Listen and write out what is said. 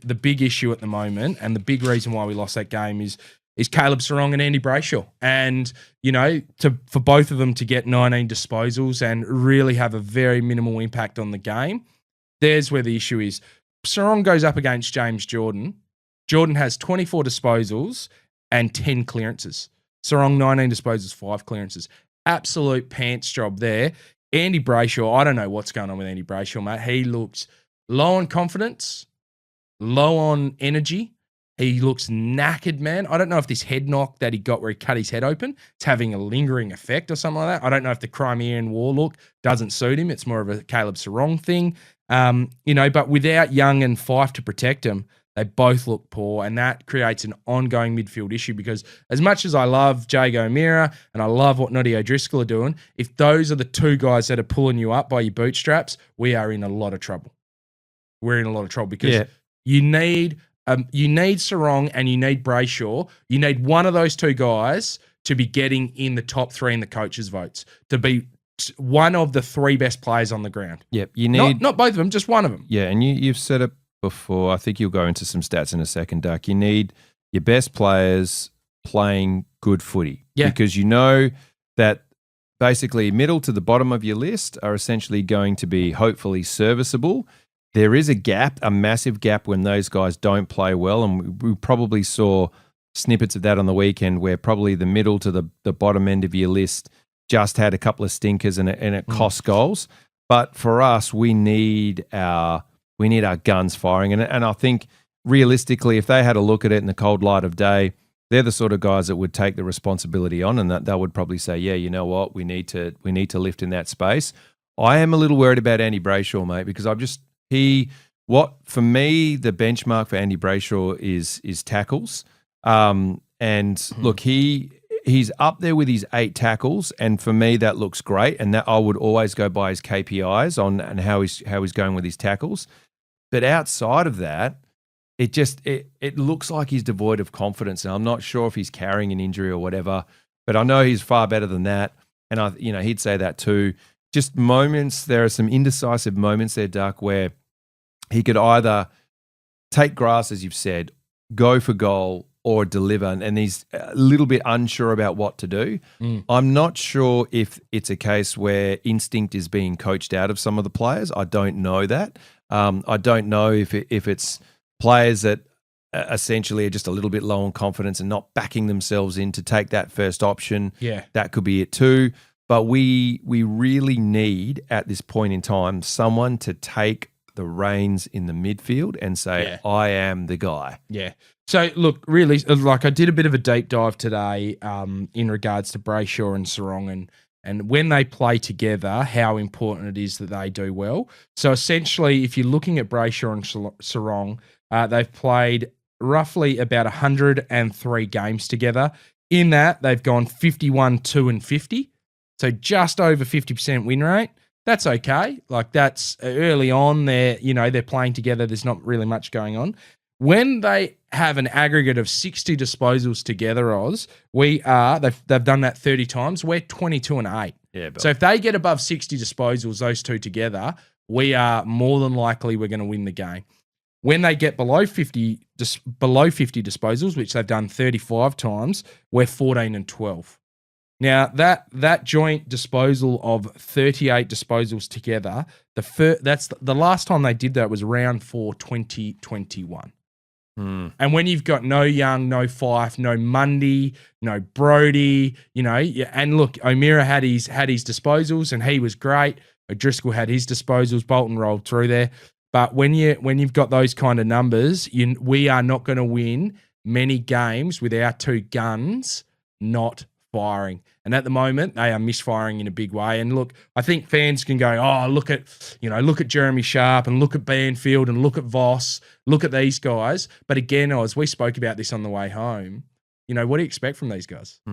the big issue at the moment, and the big reason why we lost that game is Caleb Serong and Andy Brayshaw. And, for both of them to get 19 disposals and really have a very minimal impact on the game, there's where the issue is. Serong goes up against James Jordan. Jordan has 24 disposals and 10 clearances. Serong, 19 disposals, 5 clearances. Absolute pants job there. Andy Brayshaw, I don't know what's going on with Andy Brayshaw, mate. He looks low on confidence, low on energy. He looks knackered, man. I don't know if this head knock that he got where he cut his head open, it's having a lingering effect or something like that. I don't know if the Crimean War look doesn't suit him. It's more of a Caleb Serong thing. But without Young and Fife to protect him, they both look poor, and that creates an ongoing midfield issue because as much as I love Jago O'Meara and I love what Noddy O'Driscoll are doing, if those are the two guys that are pulling you up by your bootstraps, we are in a lot of trouble. We're in a lot of trouble because you need Serong and you need Brayshaw. You need one of those two guys to be getting in the top 3 in the coaches' votes, to be one of the 3 best players on the ground. Yep, you need not both of them, just one of them. Yeah, and you've said it before. I think you'll go into some stats in a second, Duck. You need your best players playing good footy because you know that basically middle to the bottom of your list are essentially going to be hopefully serviceable. There is a gap, a massive gap when those guys don't play well, and we probably saw snippets of that on the weekend where probably the middle to the bottom end of your list just had a couple of stinkers and it cost goals. But for us, we need our guns firing. And I think realistically, if they had a look at it in the cold light of day, they're the sort of guys that would take the responsibility on, and that they would probably say, yeah, you know what, we need to lift in that space. I am a little worried about Andy Brayshaw, mate, because for me, the benchmark for Andy Brayshaw is tackles. Look, he's up there with his 8 tackles, and for me that looks great. And that I would always go by his KPIs on and how he's going with his tackles. But outside of that, it looks like he's devoid of confidence, and I'm not sure if he's carrying an injury or whatever. But I know he's far better than that, and he'd say that too. Just moments, there are some indecisive moments there, Duck, where he could either take grass, as you've said, go for goal, or deliver, and he's a little bit unsure about what to do. I'm not sure if it's a case where instinct is being coached out of some of the players. I don't know that. I don't know if it's players that essentially are just a little bit low on confidence and not backing themselves in to take that first option. Yeah. That could be it too. But we really need, at this point in time, someone to take the reins in the midfield and say, I am the guy. Yeah. So, look, really, like I did a bit of a deep dive today in regards to Brayshaw and Serong and when they play together, how important it is that they do well. So, essentially, if you're looking at Brayshaw and Serong, they've played roughly about 103 games together. In that, they've gone 51, 2 and 50. So, just over 50% win rate. That's okay. Like, that's early on. They're playing together. There's not really much going on. When they have an aggregate of 60 disposals together, Oz, they've done that 30 times. We're 22 and 8. Yeah, so if they get above 60 disposals, those two together, we are more than likely we're going to win the game. When they get below 50 disposals, which they've done 35 times, we're 14 and 12. Now, that joint disposal of 38 disposals together, that's the last time they did that was round 4, 2021. And when you've got no Young, no Fife, no Mundy, no Brody, and look, O'Meara had his disposals and he was great. O'Driscoll had his disposals. Bolton rolled through there. But when you've got those kind of numbers, we are not going to win many games with our two guns not firing. And at the moment, they are misfiring in a big way. And look, I think fans can go, look at Jeremy Sharp and look at Banfield and look at Voss, look at these guys. But again, as we spoke about this on the way home, what do you expect from these guys?